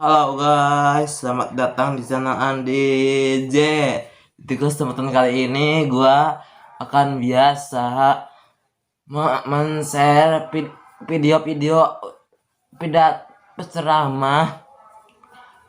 Halo guys, selamat datang di channel Andi J. Di kesempatan kali ini gua akan biasa men-share video-video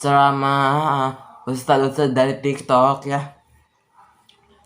ceramah ustaz-ustaz dari TikTok ya.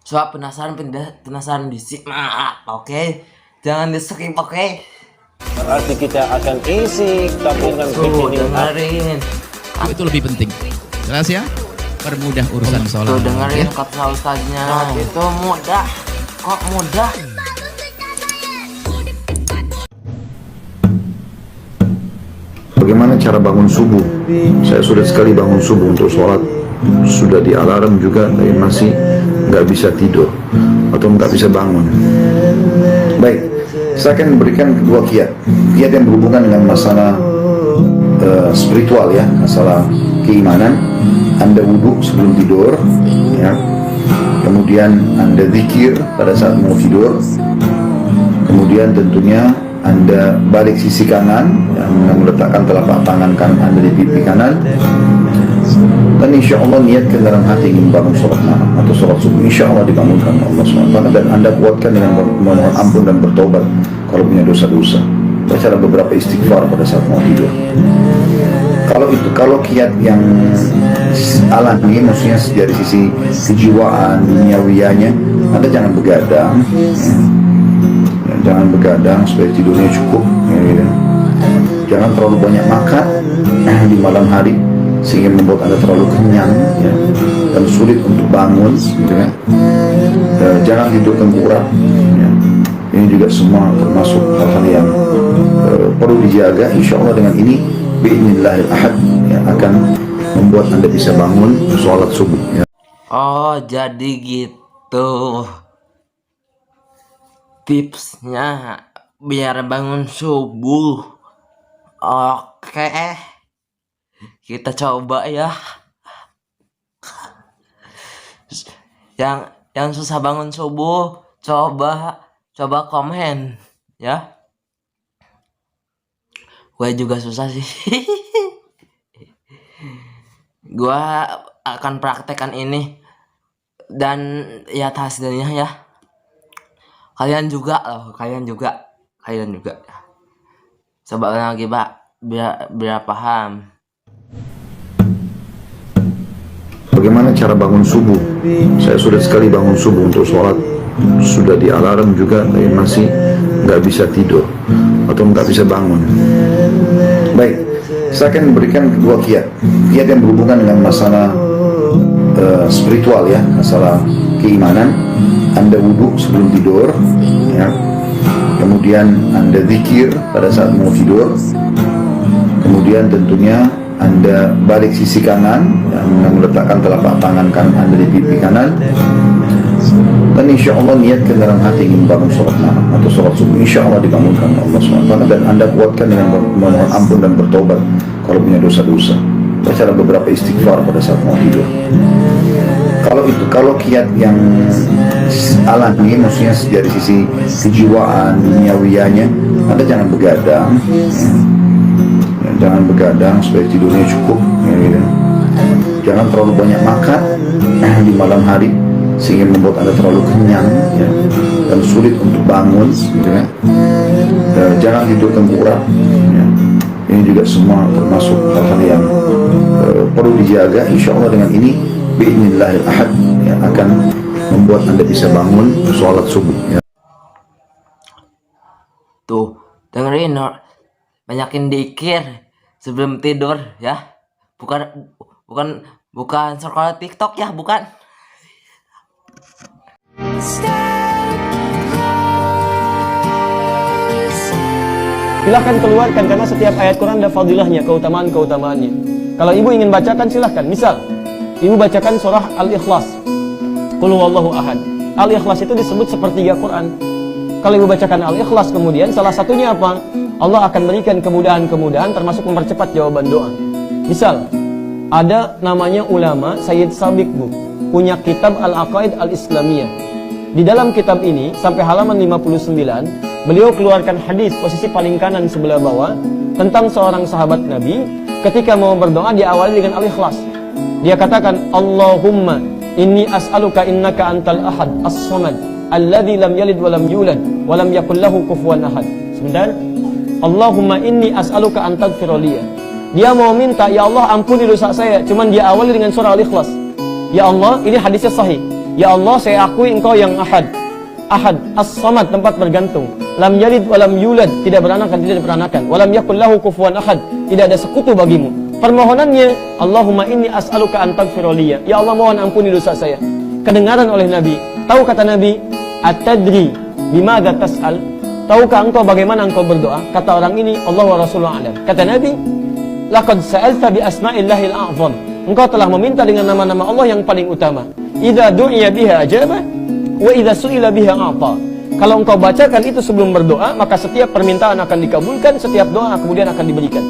Soal penasaran disimak, oke? Jangan di-skip, oke? Berarti kita akan isi tabungan dengerin. Itu lebih penting. Jelas ya? Permudah urusan sholat. Tuh dengerin Ya? kata ustaznya. Itu mudah. Kok mudah? Bagaimana cara bangun subuh? Saya sudah sekali bangun subuh untuk sholat, sudah di alarm juga, tapi masih nggak bisa tidur atau nggak bisa bangun. Baik, saya akan berikan kedua kiat yang berhubungan dengan masalah spiritual ya, masalah keimanan. Anda wudhu sebelum tidur, ya. Kemudian Anda zikir pada saat mau tidur. Kemudian tentunya Anda balik sisi kanan, yang meletakkan telapak tangan kanan Anda di pipi kanan, dan insya Allah niatkan dalam hati ingin bangun sholat malam atau sholat subuh. Insya Allah dibangunkan Allah SWT, dan Anda kuatkan dengan memohon ampun dan bertobat kalau punya dosa-dosa. Baca beberapa istighfar pada saat mau tidur. Kalau kiat yang alami, maksudnya dari sisi kejiwaan duniawiyahnya, Anda jangan begadang. Jangan begadang supaya tidurnya cukup, ya. Jangan terlalu banyak makan di malam hari sehingga membuat Anda terlalu kenyang, ya, dan sulit untuk bangun, gitu ya. Jangan tidur tengkurap, ya. Ini juga semua termasuk hal-hal yang perlu dijaga. Insya Allah dengan ini bi'idznillahil ahad, ya, akan membuat Anda bisa bangun sholat subuh, ya. Oh, jadi gitu tipsnya biar bangun subuh. Oke, kita coba ya. Yang susah bangun subuh, coba komen ya. Gue juga susah sih. Gue akan praktekkan ini dan lihat hasilnya ya. Kalian juga loh, kalian juga. Coba lagi Pak, biar paham. Bagaimana cara bangun subuh? Saya sudah sekali bangun subuh untuk sholat, sudah di alarm juga, tapi masih nggak bisa tidur atau nggak bisa bangun. Baik, saya akan berikan kedua kiat yang berhubungan dengan masalah spiritual ya, masalah keimanan. Anda wudhu sebelum tidur, ya. Kemudian Anda zikir pada saat mau tidur. Kemudian tentunya Anda balik sisi kanan, yang meletakkan telapak tangan kanan Anda di pipi kanan, dan insya Allah niatkan dalam hati ingin bangun sholat malam atau sholat subuh. Insya Allah dibangunkan Allah SWT, dan Anda kuatkan dengan memohon ampun dan bertobat kalau punya dosa-dosa. Baca beberapa istighfar pada saat mau tidur. Kalau kiat yang alami, maksudnya dari sisi kejiwaan duniawiyahnya, Anda jangan begadang, ya. Jangan begadang supaya tidurnya cukup, ya. Jangan terlalu banyak makan di malam hari sehingga membuat Anda terlalu kenyang, ya, dan sulit untuk bangun, gitu ya. Jangan tidur tengkurap, ya. Ini juga semua termasuk hal-hal yang perlu dijaga. Insya Allah dengan ini bi'idznillahil ahad, ya, akan membuat Anda bisa bangun sholat subuh, ya. Tuh, dengerin, banyakin dikir sebelum tidur ya. Bukan scroll TikTok ya, bukan. Silahkan keluarkan, karena setiap ayat Quran ada fadilahnya, keutamaan-keutamaannya. Kalau ibu ingin bacakan silahkan. Misal, ibu bacakan surah Al-Ikhlas, Qul huwallahu ahad. Al-Ikhlas itu disebut sepertiga Quran. Kalau ibu bacakan Al-Ikhlas, kemudian salah satunya apa? Allah akan berikan kemudahan-kemudahan termasuk mempercepat jawaban doa. Misal, ada namanya ulama Sayyid Sabiq Bu, punya kitab Al-Aqaid Al-Islamiyah. Di dalam kitab ini sampai halaman 59, beliau keluarkan hadis posisi paling kanan sebelah bawah tentang seorang sahabat Nabi ketika mau berdoa dia awali dengan al-ikhlas. Dia katakan, Allahumma inni as'aluka innaka antal ahad as-samad alladzi lam yalid wa lam yulad wa lam yakul lahu kufuwan ahad. Sebentar. Allahumma inni as'aluka an taghfira li. Dia mau minta, ya Allah ampuni dosa saya, cuman dia awali dengan surah Al-Ikhlas. Ya Allah, ini hadisnya sahih. Ya Allah, saya akui engkau yang ahad. Ahad, as-samad, tempat bergantung. Lam yalid wa lam yulad, tidak beranak dan tidak diperanakan. Wa lam yakul lahu kufuwan ahad, tidak ada sekutu bagimu. Permohonannya, Allahumma inni as'aluka an taghfira li. Ya Allah, mohon ampuni dosa saya. Kedengaran oleh Nabi. Tahu kata Nabi, "Atadri bimadza tas'al?" Tahukah engkau bagaimana engkau berdoa? Kata orang ini, Allah wa Rasulullah alam. Kata Nabi, laqad sa'alta bi asma'illahil a'zam. Engkau telah meminta dengan nama-nama Allah yang paling utama. Idza du'iya biha ajaba wa idza su'ila biha a'ta. Kalau engkau bacakan itu sebelum berdoa, maka setiap permintaan akan dikabulkan, setiap doa kemudian akan diberikan.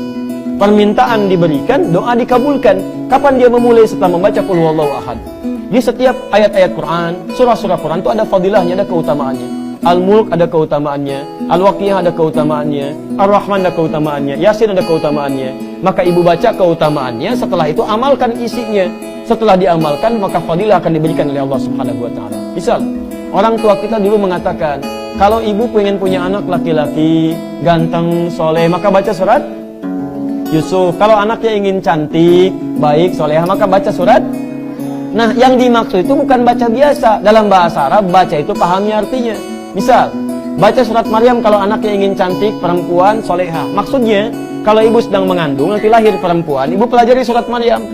Permintaan diberikan, doa dikabulkan. Kapan dia memulai? Setelah membaca qul huwallahu ahad. Di setiap ayat-ayat Quran, surah-surah Quran itu ada fadilahnya, ada keutamaannya. Al-Mulk ada keutamaannya, Al-Waqiah ada keutamaannya, Ar-Rahman ada keutamaannya, Yasin ada keutamaannya. Maka ibu baca keutamaannya, setelah itu amalkan isinya. Setelah diamalkan, maka fadilah akan diberikan oleh Allah Subhanahu wa taala. Misal, orang tua kita dulu mengatakan, kalau ibu pengen punya anak laki-laki, ganteng, soleh, maka baca surat Yusuf. Kalau anaknya ingin cantik, baik, soleh, maka baca surat. Nah, yang dimaksud itu bukan baca biasa. Dalam bahasa Arab, baca itu pahami artinya. Misal, baca surat Maryam kalau anaknya ingin cantik, perempuan, soleha. Maksudnya, kalau ibu sedang mengandung, nanti lahir perempuan, ibu pelajari surat Maryam.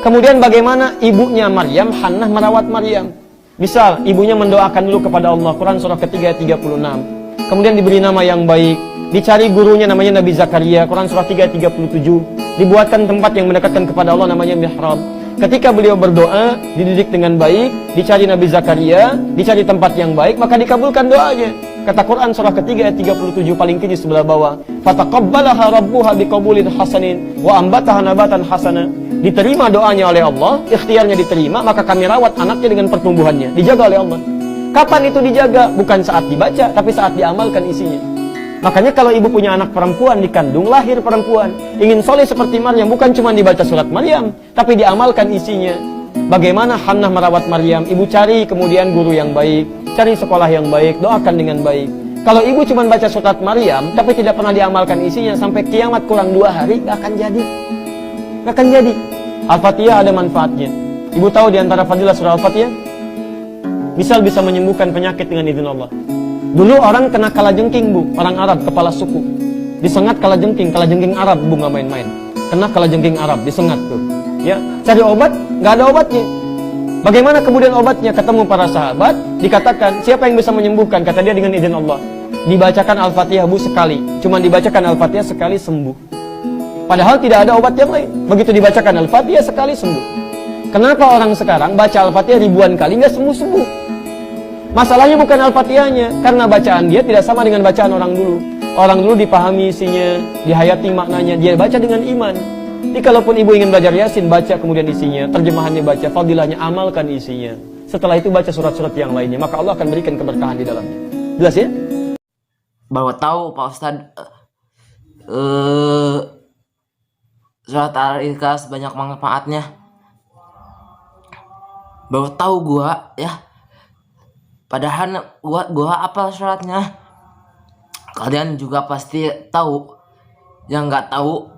Kemudian bagaimana ibunya Maryam, Hannah merawat Maryam. Misal, ibunya mendoakan dulu kepada Allah, Quran surah ketiga ayat 36. Kemudian diberi nama yang baik. Dicari gurunya namanya Nabi Zakaria, Quran surah 3 ayat 37. Dibuatkan tempat yang mendekatkan kepada Allah namanya mihrab. Ketika beliau berdoa, dididik dengan baik, dicari Nabi Zakaria, dicari tempat yang baik, maka dikabulkan doanya. Kata Quran surah ketiga ayat 37 paling kiri sebelah bawah, fataqabbalaha rabbuha biqabulin hasanin wa ambataha nabatan hasana. Diterima doanya oleh Allah, ikhtiarnya diterima, maka kami rawat anaknya dengan pertumbuhannya, dijaga oleh Allah. Kapan itu dijaga? Bukan saat dibaca, tapi saat diamalkan isinya. Makanya kalau ibu punya anak perempuan dikandung, lahir perempuan, ingin soleh seperti Maryam, bukan cuma dibaca surat Maryam, tapi diamalkan isinya. Bagaimana Hannah merawat Maryam? Ibu cari kemudian guru yang baik, cari sekolah yang baik, doakan dengan baik. Kalau ibu cuma baca surat Maryam, tapi tidak pernah diamalkan isinya, sampai kiamat kurang 2 hari, gak akan jadi. Gak akan jadi. Al-Fatihah ada manfaatnya. Ibu tahu di antara fadilah surah Al-Fatihah? Misal bisa menyembuhkan penyakit dengan izin Allah. Dulu orang kena kalajengking, Bu, orang Arab, kepala suku. Disengat kalajengking Arab, Bu, nggak main-main. Kena kalajengking Arab, disengat tuh. Ya, cari obat, nggak ada obatnya. Bagaimana kemudian obatnya? Ketemu para sahabat, dikatakan, siapa yang bisa menyembuhkan? Kata dia dengan izin Allah. Dibacakan Al-Fatihah, Bu, sekali. Cuma dibacakan Al-Fatihah sekali sembuh. Padahal tidak ada obat yang lain. Begitu dibacakan Al-Fatihah sekali sembuh. Kenapa orang sekarang baca Al-Fatihah ribuan kali nggak sembuh-sembuh? Masalahnya bukan Al-Fatihahnya, karena bacaan dia tidak sama dengan bacaan orang dulu. Orang dulu dipahami isinya, dihayati maknanya, dia baca dengan iman. Jadi kalaupun ibu ingin belajar Yasin, baca kemudian isinya, terjemahannya baca, fadilahnya amalkan isinya. Setelah itu baca surat-surat yang lainnya, maka Allah akan berikan keberkahan di dalamnya. Jelas ya? Baru tahu Pak Ustadz, surat Al-Ikhlas banyak manfaatnya. Baru tahu gua ya. Padahal gua apa suratnya. Kalian juga pasti tahu. Yang nggak tahu,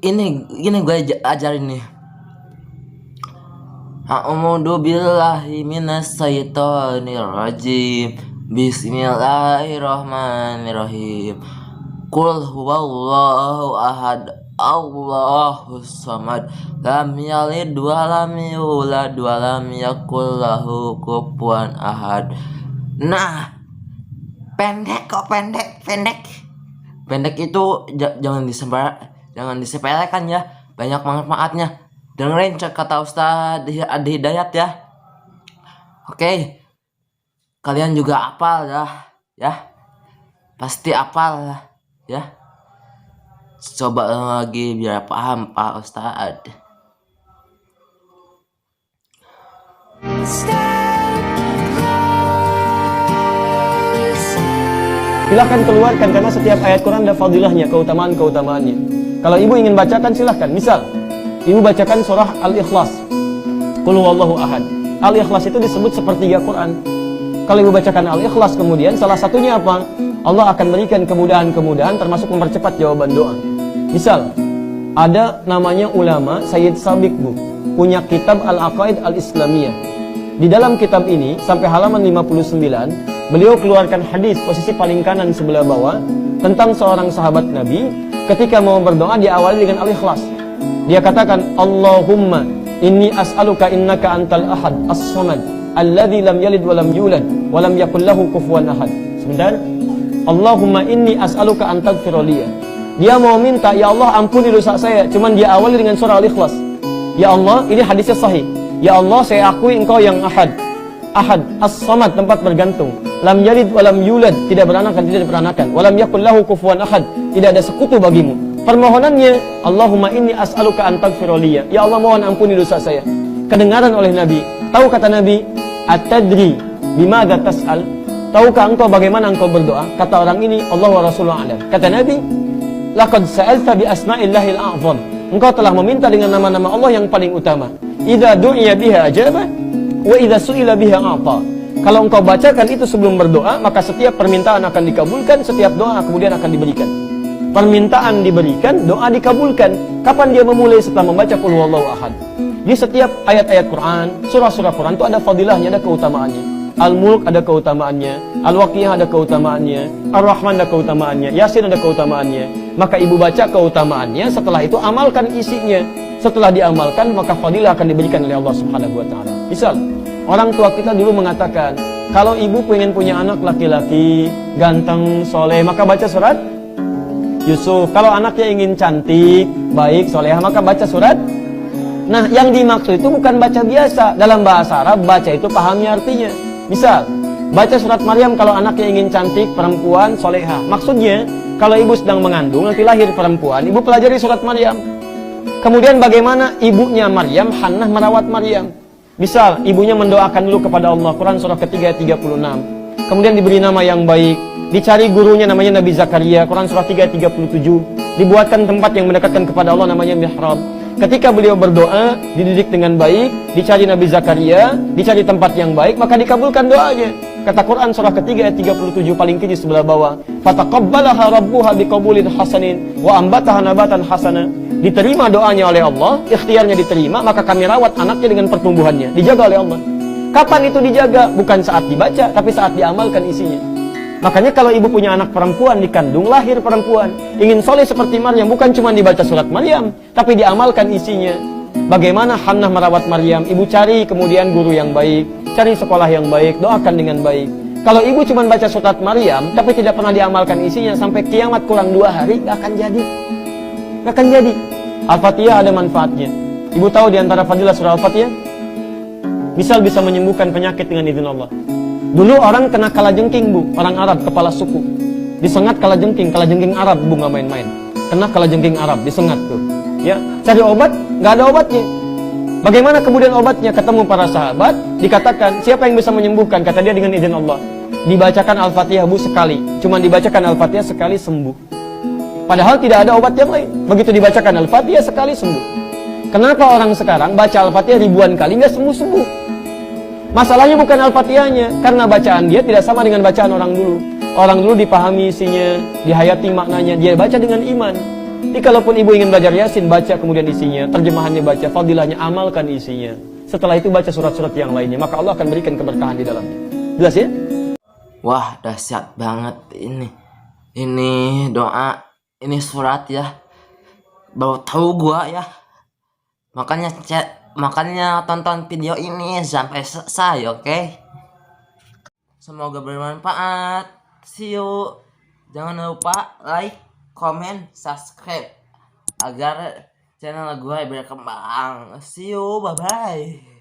ini gue ajarin nih. A'udzu billahi minas syaitonir rajim. Bismillahirrahmanirrahim. Qul huwallahu ahad. Allahus samad. Lam yalid wa lam yulad wa lam yakul lahu kufuwan ahad. Nah, pendek itu jangan disepelekan ya, banyak manfaatnya. Dengerin kata Ustaz Adi Hidayat ya. Oke, kalian juga hafal ya, pasti hafal ya. Coba lagi biar paham Pak Ustaz. Silahkan keluarkan, karena setiap ayat Quran ada fadilahnya, keutamaan-keutamaannya. Kalau ibu ingin bacakan silahkan. Misal, ibu bacakan surah Al-Ikhlas. Qul huwallahu ahad. Al-Ikhlas itu disebut sepertiga Quran. Kalau ibu bacakan Al-Ikhlas kemudian salah satunya apa? Allah akan berikan kemudahan-kemudahan termasuk mempercepat jawaban doa. Misal, ada namanya ulama Sayyid Sabiq Bu, punya kitab Al-Aqaid Al-Islamiyah. Di dalam kitab ini sampai halaman 59, beliau keluarkan hadis posisi paling kanan sebelah bawah tentang seorang sahabat Nabi ketika mau berdoa diawali dengan Al-Ikhlas. Dia katakan, Allahumma inni as'aluka innaka antal ahad as-samad alladzi lam yalid wa lam yulad wa lam yakul lahu kufuwan ahad. Sebentar. Allahumma inni as'aluka an taghfira li. Dia mau minta, ya Allah ampuni dosa saya, cuman dia awali dengan surah Al-Ikhlas. Ya Allah, ini hadisnya sahih. Ya Allah, saya akui engkau yang ahad. Ahad, as-samad, tempat bergantung. Lam yalid wa lam yulad, tidak beranakan, tidak diperanakan. Wa lam yakul lahu kufuwan ahad, tidak ada sekutu bagimu. Permohonannya, Allahumma inni as'aluka an taghfira li. Ya Allah, mohon ampuni dosa saya. Kedengaran oleh Nabi. Tahu kata Nabi, "Atadri bimadza tas'al?" Tahukah engkau bagaimana engkau berdoa? Kata orang ini, Allah wa Rasulullah a'lam. Kata Nabi, "Laqad sa'alta bi asma'illahil a'zam." Engkau telah meminta dengan nama-nama Allah yang paling utama. Idza du'iya biha ajaba wa idza su'ila biha a'ta. Kalau engkau bacakan itu sebelum berdoa, maka setiap permintaan akan dikabulkan, setiap doa kemudian akan diberikan. Permintaan diberikan, doa dikabulkan. Kapan dia memulai? Setelah membaca Qul huwallahu ahad. Di setiap ayat-ayat Quran, surah-surah Quran itu ada fadilahnya, ada keutamaannya. Al-Mulk ada keutamaannya, Al-Waqiah ada keutamaannya, Ar-Rahman ada keutamaannya, Yasin ada keutamaannya. Maka ibu baca keutamaannya, setelah itu amalkan isinya. Setelah diamalkan, maka fadilah akan diberikan oleh Allah Subhanahu wa taala. Misal, orang tua kita dulu mengatakan, kalau ibu pengen punya anak laki-laki, ganteng, soleh, maka baca surat Yusuf. Kalau anaknya ingin cantik, baik, solehah, maka baca surat. Nah, yang dimaksud itu bukan baca biasa. Dalam bahasa Arab, baca itu pahami artinya. Misal, baca surat Maryam kalau anaknya ingin cantik, perempuan, solehah. Maksudnya, kalau ibu sedang mengandung, nanti lahir perempuan, ibu pelajari surat Maryam. Kemudian bagaimana ibunya Maryam, Hannah merawat Maryam. Misal, ibunya mendoakan dulu kepada Allah, Quran surah ketiga 36. Kemudian diberi nama yang baik. Dicari gurunya namanya Nabi Zakaria, Quran surah 3 37. Dibuatkan tempat yang mendekatkan kepada Allah namanya mihrab. Ketika beliau berdoa, dididik dengan baik, dicari Nabi Zakaria, dicari tempat yang baik, maka dikabulkan doanya. Kata Quran surah ketiga ayat 37 paling kiri sebelah bawah, fataqabbalaha rabbuha biqabulin hasanin wa ambataha nabatan hasana. Diterima doanya oleh Allah, ikhtiarnya diterima, maka kami rawat anaknya dengan pertumbuhannya, dijaga oleh Allah. Kapan itu dijaga? Bukan saat dibaca, tapi saat diamalkan isinya. Makanya kalau ibu punya anak perempuan dikandung, lahir perempuan, ingin soleh seperti Maryam, bukan cuma dibaca surat Maryam, tapi diamalkan isinya. Bagaimana Hannah merawat Maryam? Ibu cari kemudian guru yang baik, cari sekolah yang baik, doakan dengan baik. Kalau ibu cuma baca surat Maryam, tapi tidak pernah diamalkan isinya, sampai kiamat kurang 2 hari, gak akan jadi. Gak akan jadi. Al-Fatihah ada manfaatnya. Ibu tahu di antara fadilah surah Al-Fatihah? Misal bisa menyembuhkan penyakit dengan izin Allah. Dulu orang kena kalajengking, Bu, orang Arab, kepala suku. Disengat kalajengking Arab, Bu, nggak main-main. Kena kalajengking Arab, disengat tuh. Ya, cari obat, nggak ada obatnya. Bagaimana kemudian obatnya? Ketemu para sahabat, dikatakan, siapa yang bisa menyembuhkan? Kata dia dengan izin Allah. Dibacakan Al-Fatihah, Bu, sekali. Cuma dibacakan Al-Fatihah sekali sembuh. Padahal tidak ada obat yang lain. Begitu dibacakan Al-Fatihah sekali sembuh. Kenapa orang sekarang baca Al-Fatihah ribuan kali nggak sembuh-sembuh? Masalahnya bukan Al-Fatihahnya, karena bacaan dia tidak sama dengan bacaan orang dulu. Orang dulu dipahami isinya, dihayati maknanya, dia baca dengan iman. Jadi kalaupun ibu ingin belajar Yasin, baca kemudian isinya, terjemahannya baca, fadilahnya amalkan isinya. Setelah itu baca surat-surat yang lainnya, maka Allah akan berikan keberkahan di dalamnya. Jelas ya? Wah, dahsyat banget ini. Ini doa, ini surat ya. Baru tahu gua ya. Makanya tonton video ini sampai selesai, oke? Semoga bermanfaat. See you. Jangan lupa like, comment, subscribe agar channel gue berkembang. See you, bye bye.